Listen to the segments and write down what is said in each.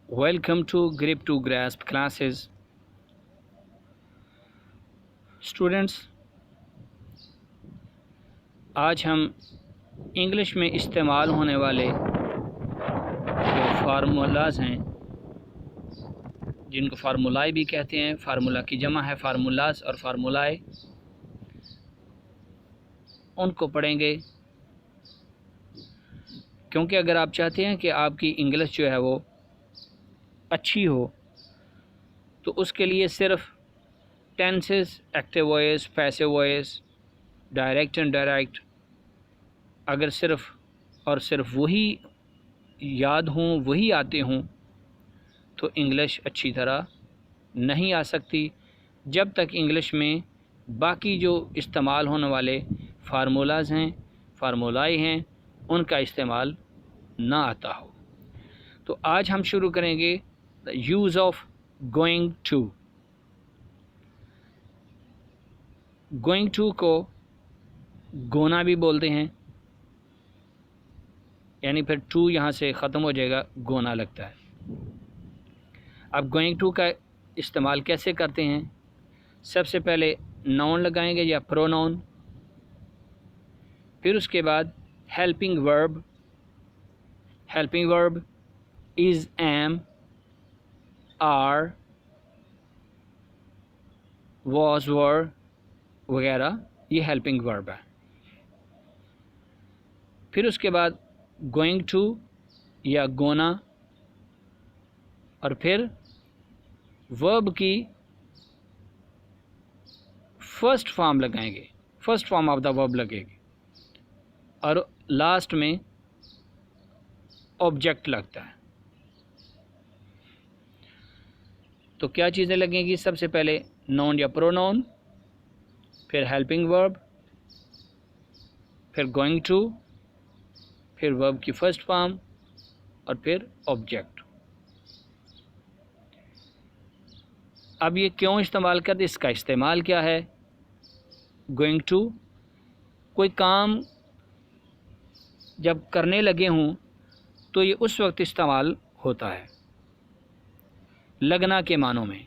Welcome to Grip to Grasp classes. Students, आज हम English में इस्तेमाल होने वाले जो फार्मूलाज हैं, जिनको फार्मूलाए भी कहते हैं, फार्मूला की जमा है फार्मूलाज और फार्मूलाए, उनको पढ़ेंगे। क्योंकि अगर आप चाहते हैं कि आपकी इंग्लिश जो है वो अच्छी हो, तो उसके लिए सिर्फ tenses, active voice, passive voice, direct and direct, अगर सिर्फ और सिर्फ वही याद हों, वही आते हों, तो इंग्लिश अच्छी तरह नहीं आ सकती। जब तक इंग्लिश में बाकी जो इस्तेमाल होने वाले फार्मूलाज हैं, फार्मूलाए हैं, उनका इस्तेमाल ना आता हो। तो आज हम शुरू करेंगे the use of going to. Going to को गोना भी बोलते हैं, यानी फिर टू यहाँ से ख़त्म हो जाएगा, गोना लगता है। अब गोइंग टू का इस्तेमाल कैसे करते हैं? सबसे पहले नाउन लगाएंगे या प्रोनाउन, फिर उसके बाद helping verb, helping verb is, am, are, was, were वगैरह, ये हेल्पिंग वर्ब है। फिर उसके बाद गोइंग टू या गोना, और फिर वर्ब की फर्स्ट फॉर्म लगाएंगे, first form of the verb लगेगी, और लास्ट में ऑब्जेक्ट लगता है। तो क्या चीज़ें लगेंगी? सबसे पहले नाउन या प्रोनाउन, फिर हेल्पिंग वर्ब, फिर गोइंग टू, फिर वर्ब की फर्स्ट फॉर्म, और फिर ऑब्जेक्ट। अब ये क्यों इस्तेमाल करते, इसका इस्तेमाल क्या है? गोइंग टू, कोई काम जब करने लगे हों तो ये उस वक्त इस्तेमाल होता है लगना के मानों में,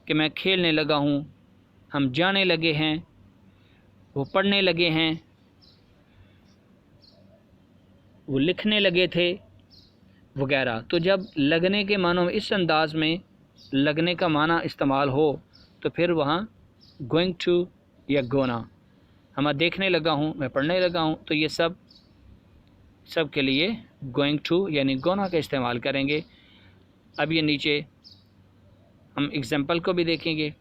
कि मैं खेलने लगा हूँ, हम जाने लगे हैं, वो पढ़ने लगे हैं, वो लिखने लगे थे वगैरह। तो जब लगने के मानों में, इस अंदाज में लगने का माना इस्तेमाल हो, तो फिर वहाँ गोइंग टू या गोना, हम देखने लगा हूँ, मैं पढ़ने लगा हूँ, तो ये सब के लिए गोइंग टू यानी गोना का इस्तेमाल करेंगे। अब ये नीचे हम एग्जाम्पल को भी देखेंगे।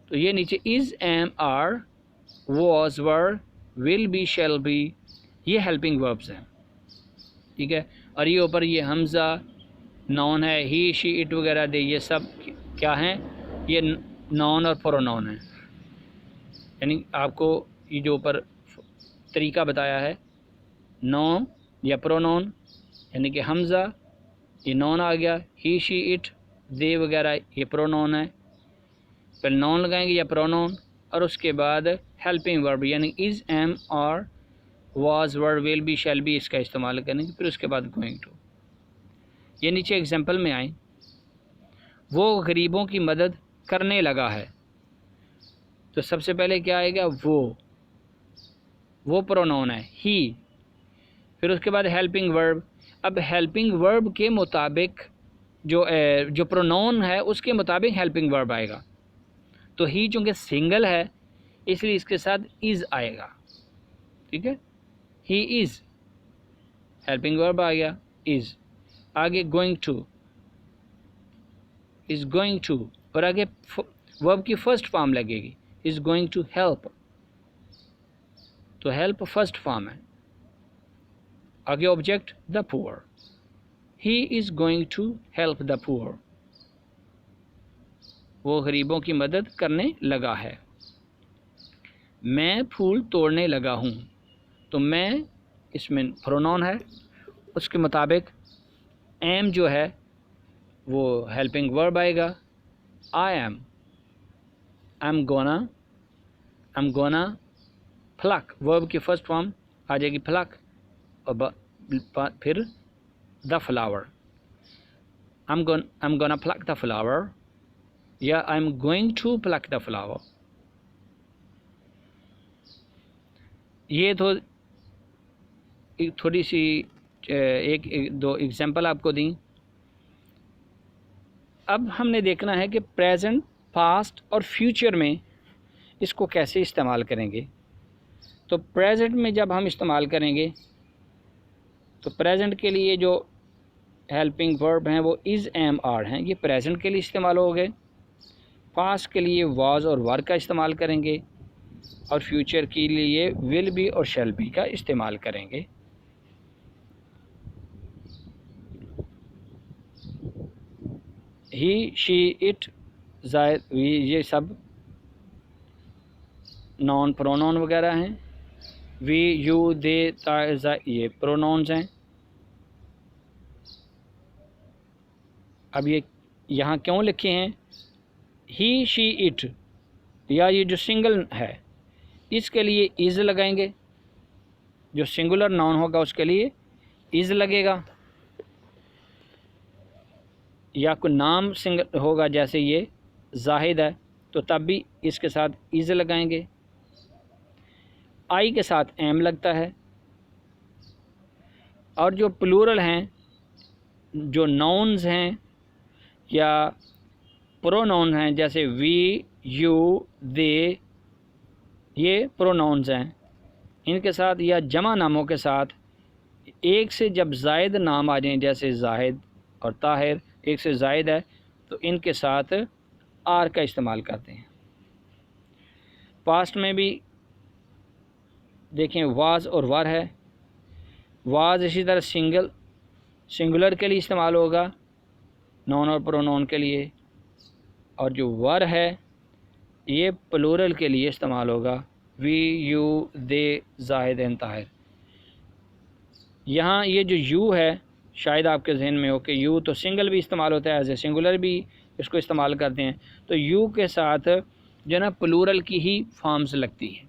तो ये नीचे is, am, are, was, were, will be, shall be, ये हेल्पिंग वर्ब्स हैं, ठीक है। और ये ऊपर ये हमज़ा नाउन है, ही, शी, इट वगैरह दे, ये सब क्या हैं? ये नाउन और प्रोनाउन है। यानी आपको ये जो ऊपर तरीका बताया है, नाउन या प्रोनाउन, यानी कि हमज़ा ये नाउन आ गया, ही, शी, इट, दे वगैरह ये प्रोनाउन है। पहले नाउन लगाएंगे या प्रोनाउन, और उसके बाद हेल्पिंग वर्ब यानी is, am, are, was, were, will be, shall be, इसका इस्तेमाल करेंगे। फिर उसके बाद गोइंग टू। ये नीचे एग्जाम्पल में आए, वो गरीबों की मदद करने लगा है, तो सबसे पहले क्या आएगा? वो प्रोनाउन है, ही। फिर उसके बाद हेल्पिंग वर्ब। अब हेल्पिंग वर्ब के मुताबिक जो प्रोनाउन है उसके मुताबिक हेल्पिंग वर्ब आएगा। तो ही चूँकि सिंगल है, इसलिए इसके साथ इज़ आएगा, ठीक है। ही इज़, हेल्पिंग वर्ब आ गया इज़। आगे going to, is going to, और आगे वर्ब की फर्स्ट फॉर्म लगेगी, इज़ गोइंग टू हेल्प, तो हेल्प फर्स्ट फॉर्म है। आगे object the poor, he is going to help the poor, वो गरीबों की मदद करने लगा है। मैं फूल तोड़ने लगा हूँ, तो मैं इसमें प्रोनाउन है, उसके मुताबिक एम जो है वो हेल्पिंग वर्ब आएगा। I am gonna pluck, verb की फर्स्ट फॉर्म आ जाएगी प्लक, और फिर the flower. I'm gonna pluck the flower या I'm going to pluck the flower। ये तो थोड़ी सी एक दो एग्जांपल आपको दी। अब हमने देखना है कि प्रेजेंट, पास्ट और फ्यूचर में इसको कैसे इस्तेमाल करेंगे। तो प्रेजेंट में जब हम इस्तेमाल करेंगे तो प्रेजेंट के लिए जो हेल्पिंग वर्ब हैं वो इज़, एम, आर हैं, ये प्रेजेंट के लिए इस्तेमाल हो गए। पास्ट के लिए वाज और वर का इस्तेमाल करेंगे और फ्यूचर के लिए विल बी और शैल बी का इस्तेमाल करेंगे। ही, शी, इट, जायद, ये सब नॉन प्रोनाउन वगैरह हैं। वी, यू, दे, ये प्रोनाउंस हैं। अब ये यहाँ क्यों लिखे हैं ही, शी, इट, या ये जो सिंगल है इसके लिए इज़ लगाएंगे, जो सिंगुलर नाउन होगा उसके लिए इज़ लगेगा, या कोई नाम सिंगल होगा जैसे ये जाहिद है तो तब भी इसके साथ इज़ लगाएंगे। आई के साथ एम लगता है। और जो प्लूरल हैं, जो नाउन्स हैं या प्रोनाउन हैं जैसे वी, यू, दे, ये प्रोनाउंस हैं, इनके साथ या जमा नामों के साथ एक से जब जायद नाम आ जाएं जैसे जाहिद और ताहिर, एक से जायद है तो इनके साथ आर का इस्तेमाल करते हैं। पास्ट में भी देखें वाज और वर है। वाज इसी तरह सिंगुलर के लिए इस्तेमाल होगा, नॉन और प्रोनाउन के लिए, और जो वर है ये प्लूरल के लिए इस्तेमाल होगा, we, you, they, Zahid and Tahir. यहाँ ये जो यू है शायद आपके जहन में हो कि यू तो सिंगल भी इस्तेमाल होता है, एज ए सिंगुलर भी इसको इस्तेमाल करते हैं। तो यू के साथ जो ना प्लूरल की ही फॉर्म्स लगती है,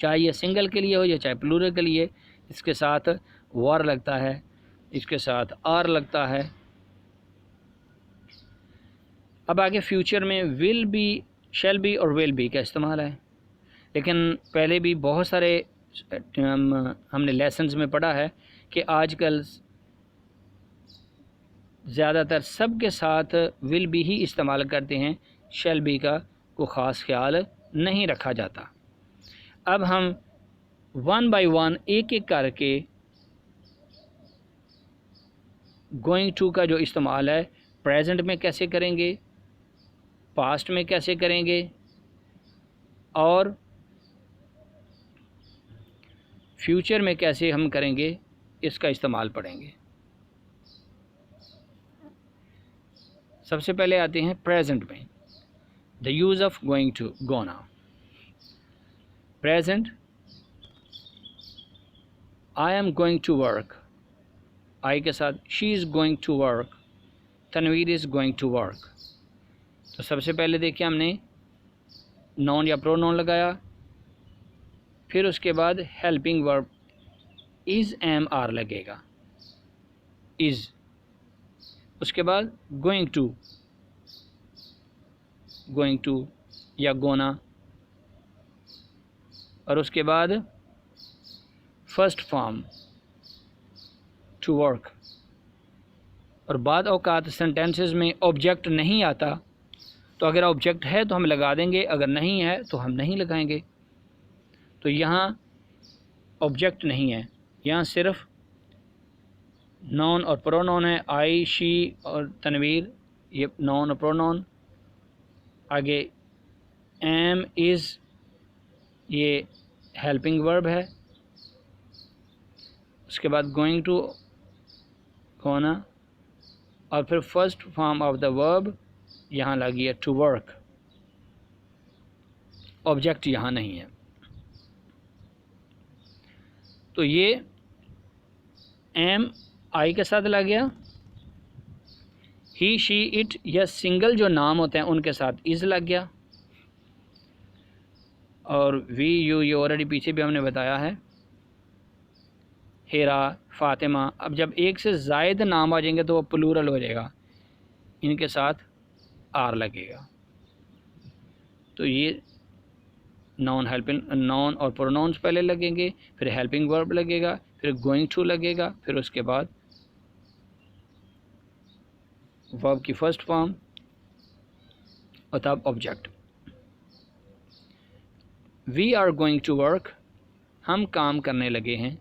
चाहे ये सिंगल के लिए हो या चाहे प्लूरल के लिए, इसके साथ वर लगता है, इसके साथ आर लगता है। अब आगे फ्यूचर में विल बी, शैल बी और विल बी का इस्तेमाल है, लेकिन पहले भी बहुत सारे हमने लेसन्स में पढ़ा है कि आजकल ज़्यादातर सब के साथ विल बी ही इस्तेमाल करते हैं, शैल बी का को ख़ास ख्याल नहीं रखा जाता। अब हम वन बाय वन एक एक करके गोइंग टू का जो इस्तेमाल है प्रेजेंट में कैसे करेंगे, पास्ट में कैसे करेंगे और फ्यूचर में कैसे हम करेंगे, इसका इस्तेमाल पढ़ेंगे। सबसे पहले आते हैं प्रेजेंट में, the use of going to, gonna. Present, I am going to work, I के साथ she is going to work, Tanveer is going to work. तो सबसे पहले देखिए हमने नॉन या प्रोनाउन लगाया, फिर उसके बाद helping verb is, am, are लगेगा, इज़। उसके बाद गोइंग टू या गोना, और उसके बाद फर्स्ट फॉर्म टू वर्क। और बाद औकात सेंटेंसेस में ऑब्जेक्ट नहीं आता, तो अगर ऑब्जेक्ट है तो हम लगा देंगे, अगर नहीं है तो हम नहीं लगाएंगे। तो यहाँ ऑब्जेक्ट नहीं है, यहाँ सिर्फ नॉन और प्रोनाउन है, आई, शी और तनवीर, ये नॉन और प्रोनाउन। आगे एम, इज़, ये हेल्पिंग वर्ब है। उसके बाद गोइंग टू, गोना, और फिर first form of the verb यहाँ लगी है टू वर्क, ऑब्जेक्ट यहाँ नहीं है। तो ये एम आई के साथ लग गया, ही, शी, इट या सिंगल जो नाम होते हैं उनके साथ इज़ लग गया, और वी, यू ये ऑलरेडी पीछे भी हमने बताया है। हीरा, फ़ातिमा। अब जब एक से ज़ायद नाम आ जाएंगे तो वो प्लूरल हो जाएगा, इनके साथ आर लगेगा। तो ये नॉन हेल्पिंग, नॉन और प्रोनाउंस पहले लगेंगे, फिर हेल्पिंग वर्ब लगेगा, फिर गोइंग टू लगेगा, फिर उसके बाद वर्ब की फर्स्ट फॉर्म और तब object. We are going to work, हम काम करने लगे हैं।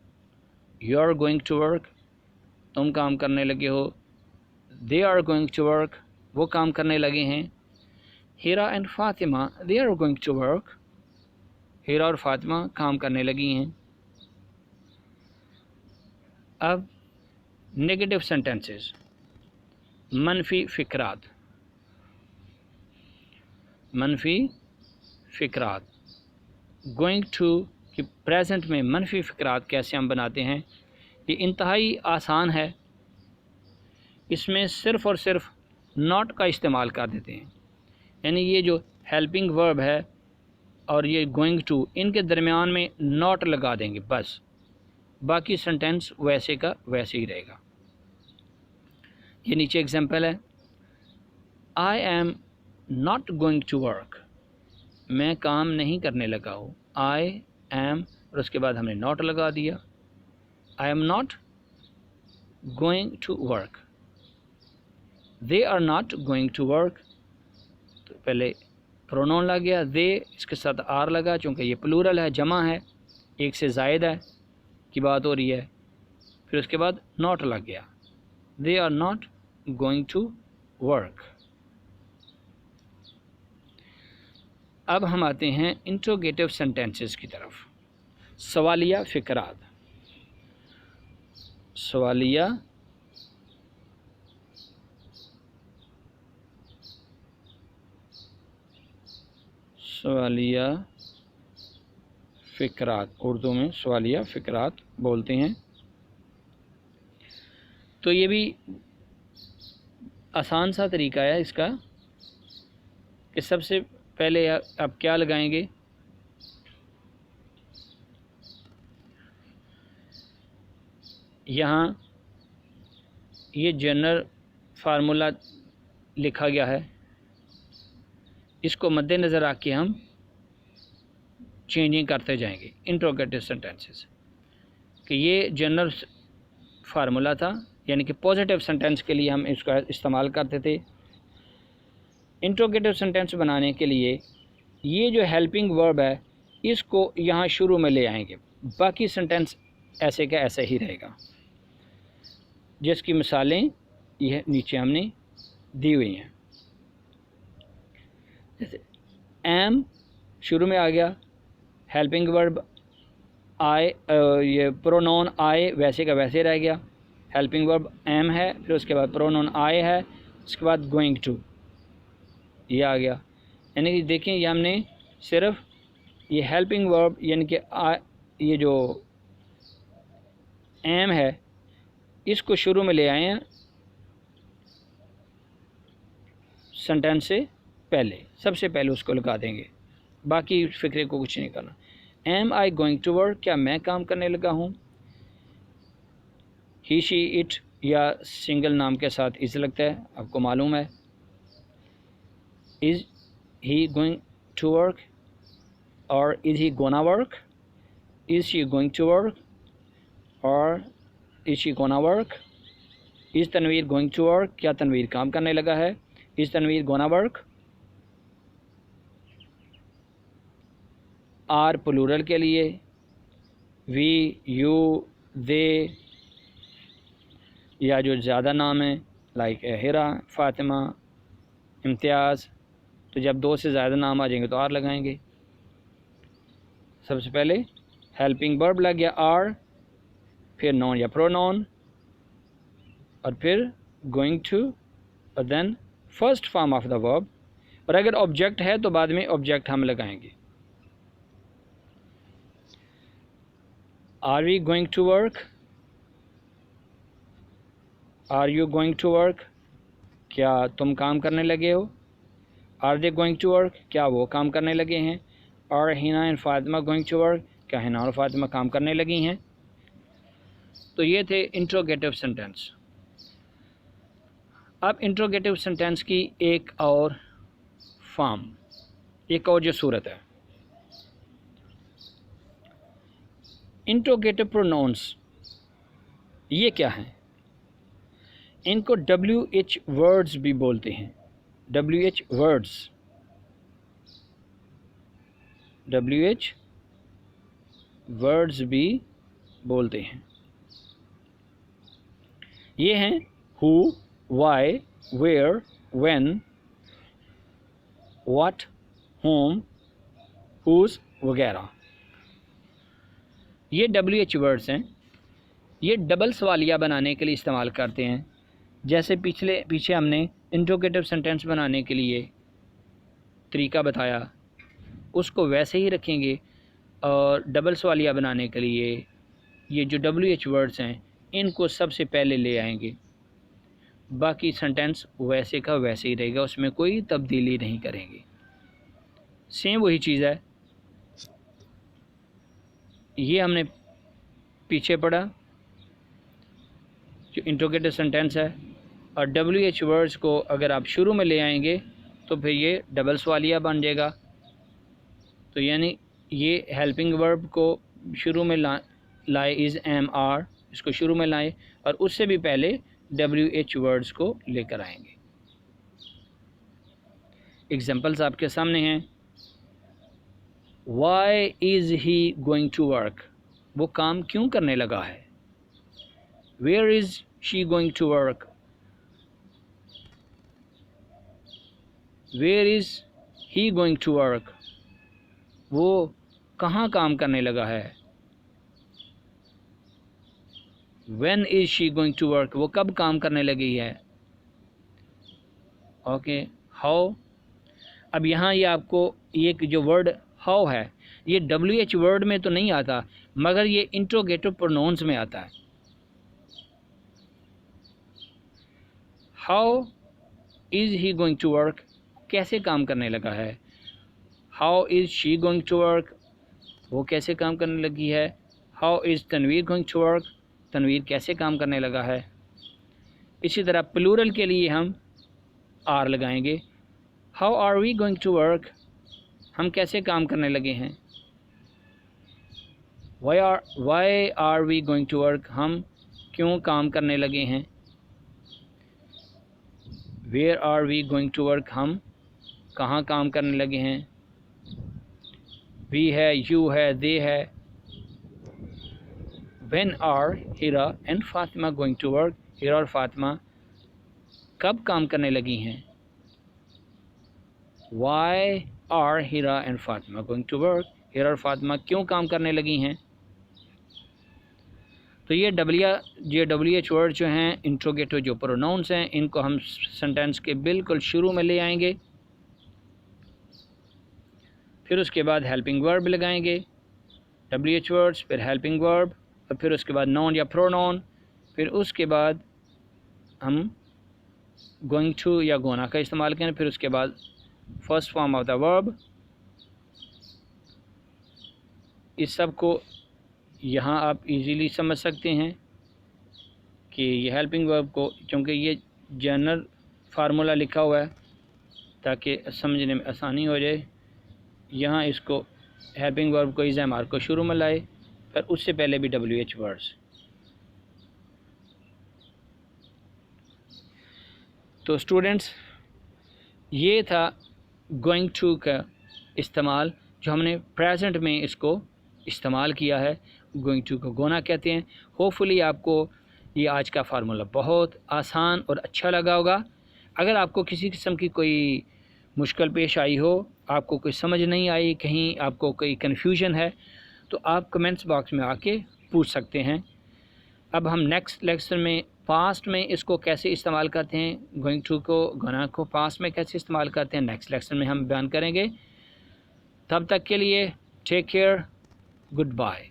You are going to work, तुम काम करने लगे हो। They are going to work, वो काम करने लगे हैं। Heera and Fatima they are going to work, Heera और फातिमा काम करने लगी हैं। अब नेगेटिव सेंटेंसेस, मनफी फ़िक्रात, मनफी फ़िक्रात। गोइंग टू कि प्रेजेंट में मनफी फ़िक्रात कैसे हम बनाते हैं, ये इंतहाई आसान है। इसमें सिर्फ़ और सिर्फ नॉट का इस्तेमाल कर देते हैं, यानी ये जो हेल्पिंग वर्ब है और ये गोइंग टू, इनके दरमियान में नॉट लगा देंगे बस, बाकी सेंटेंस वैसे का वैसे ही रहेगा। ये नीचे एग्जांपल है, I am not going to work, मैं काम नहीं करने लगा हूँ। आई एम और उसके बाद हमने नॉट लगा दिया। I am not going to work, they are not going to work, तो पहले प्रोनाउन लग गया, दे इसके साथ आर लगा, चूँकि ये प्लूरल है, जमा है, एक से ज़ायद है की बात हो रही है। फिर उसके बाद नॉट लग गया, they are not going to work. अब हम आते हैं इंट्रोगेटिव सेंटेंसेस की तरफ। सवालिया फ़िक्रात, सवालिया सवालिया फ़िक्रात, उर्दू में सवालिया फ़िक्रात बोलते हैं। तो ये भी आसान सा तरीका है इसका कि सबसे पहले आप क्या लगाएंगे, यहाँ ये जनरल फार्मूला लिखा गया है, इसको मद्देनज़र रख के हम चेंजिंग करते जाएंगे इंट्रोगेटिव सेंटेंसेस कि ये जनरल फार्मूला था, यानी कि पॉजिटिव सेंटेंस के लिए हम इसका इस्तेमाल करते थे। इंट्रोगेटिव सेंटेंस बनाने के लिए ये जो हेल्पिंग वर्ब है इसको यहाँ शुरू में ले आएंगे, बाकी सेंटेंस ऐसे का ऐसा ही रहेगा, जिसकी मिसालें यह नीचे हमने दी हुई हैं। जैसे एम शुरू में आ गया, हेल्पिंग वर्ब आई, ये प्रोनाउन आई वैसे का वैसे रह गया, हेल्पिंग वर्ब एम है, फिर उसके बाद प्रोनाउन आई है, उसके बाद गोइंग टू ये आ गया। यानी कि देखें ये हमने सिर्फ ये हेल्पिंग वर्ब यानी कि ये जो एम है इसको शुरू में ले आए हैं सेंटेंस से पहले, सबसे पहले उसको लगा देंगे, बाकी फिक्रे को कुछ नहीं करना। Am I going to work, क्या मैं काम करने लगा हूँ। ही शी इट या सिंगल नाम के साथ इज लगता है, आपको मालूम है। Is he going to work और is he gonna work, is she going to work और is she gonna work. Is Tanveer going to work, क्या तनवीर काम करने लगा है। Is Tanveer gonna work. Are plural के लिए वी, यू, दे, या जो ज़्यादा नाम है लाइक हिरा, फ़ातिमा, इम्तियाज़, तो जब दो से ज़्यादा नाम आ जाएंगे तो आर लगाएंगे। सबसे पहले हेल्पिंग वर्ब लग गया आर, फिर नॉन या प्रोनाउन और फिर गोइंग टू और then first form of the verb, और अगर ऑब्जेक्ट है तो बाद में ऑब्जेक्ट हम लगाएंगे। Are we going to work, are you going to work, क्या तुम काम करने लगे हो। Are they going to work, क्या वो काम करने लगे हैं। और Hina and Fatima going to work, क्या हिना और फातिमा काम करने लगी हैं। तो ये थे इंट्रोगेटिव सेंटेंस। अब इंट्रोगेटिव सेंटेंस की एक और फॉर्म, एक और जो सूरत है, इंट्रोगेटिव प्रोनाउंस, ये क्या हैं? इनको WH वर्ड्स भी बोलते हैं। WH वर्ड्स, WH वर्ड्स भी बोलते हैं। ये हैं who, why, where, when, what, whom, whose वगैरह। ये WH वर्ड्स हैं। ये डबल सवालिया बनाने के लिए इस्तेमाल करते हैं। जैसे पीछे हमने इंट्रोगेटिव सेंटेंस बनाने के लिए तरीका बताया, उसको वैसे ही रखेंगे। और डबल सवालिया बनाने के लिए ये जो WH वर्ड्स हैं इनको सबसे पहले ले आएंगे। बाकी सेंटेंस वैसे का वैसे ही रहेगा, उसमें कोई तब्दीली नहीं करेंगे। सेम वही चीज़ है। ये हमने पीछे पढ़ा जो इंट्रोगेटिव सेंटेंस है, और WH वर्ड्स को अगर आप शुरू में ले आएंगे तो फिर ये डबल सवालिया बन जाएगा। तो यानी ये हेल्पिंग वर्ब को शुरू में लाए, इज़, एम, आर, इसको शुरू में लाए और उससे भी पहले WH वर्ड्स को लेकर आएंगे। एग्जाम्पल्स आपके सामने हैं। Why is he going to work, वो काम क्यों करने लगा है। Where is she going to work, where is he going to work, वो कहाँ काम करने लगा है। When is she going to work, वो कब काम करने लगी है। ओके, how, अब यहाँ ये आपको ये जो वर्ड how है ये WH वर्ड में तो नहीं आता, मगर ये इंट्रोगेटिव प्रोनाउंस में आता है। How is he going to work, कैसे काम करने लगा है। How is she going to work, वो कैसे काम करने लगी है। How is Tanveer going to work, Tanveer कैसे काम करने लगा है। इसी तरह प्लूरल के लिए हम आर लगाएंगे। How are we going to work, हम कैसे काम करने लगे हैं। Why are we going to work, हम क्यों काम करने लगे हैं। Where are we going to work, हम कहाँ काम करने लगे हैं। We है, you है, they है। When are Hira and Fatima going to work, हीरा और फातिमा कब काम करने लगी हैं। Why are Hira and Fatima going to work, हीरा और फातिमा क्यों काम करने लगी हैं। तो ये WH वर्ड जो हैं इंट्रोगेटिव जो प्रोनाउंस हैं, इनको हम सेंटेंस के बिल्कुल शुरू में ले आएंगे। फिर उसके बाद हेल्पिंग वर्ब लगाएंगे, WH वर्ड्स, फिर हेल्पिंग वर्ब, और फिर उसके बाद नाउन या प्रोनाउन, फिर उसके बाद हम गोइंग टू या गोना का इस्तेमाल करें, फिर उसके बाद first form of the verb. इस सब को यहाँ आप इजीली समझ सकते हैं कि ये हेल्पिंग वर्ब को, क्योंकि ये जनरल फार्मूला लिखा हुआ है ताकि समझने में आसानी हो जाए। यहाँ इसको हेल्पिंग वर्ब को इज़, एम, आर को शुरू में लाए, फिर उससे पहले भी WH वर्ड्स। तो स्टूडेंट्स, ये था गोइंग टू का इस्तेमाल जो हमने प्रेजेंट में इसको इस्तेमाल किया है। गोइंग टू को गोना कहते हैं। होपफुली आपको ये आज का फार्मूला बहुत आसान और अच्छा लगा होगा। अगर आपको किसी किस्म की कोई मुश्किल पेश आई हो, आपको कोई समझ नहीं आई, कहीं आपको कोई कन्फ्यूजन है, तो आप कमेंट्स बॉक्स में आके पूछ सकते हैं। अब हम नेक्स्ट लेक्चर में पास्ट में इसको कैसे इस्तेमाल करते हैं, गोइंग टू को, गोना को पास्ट में कैसे इस्तेमाल करते हैं, नेक्स्ट लेक्चर में हम बयान करेंगे। तब तक के लिए टेक केयर, गुड बाय।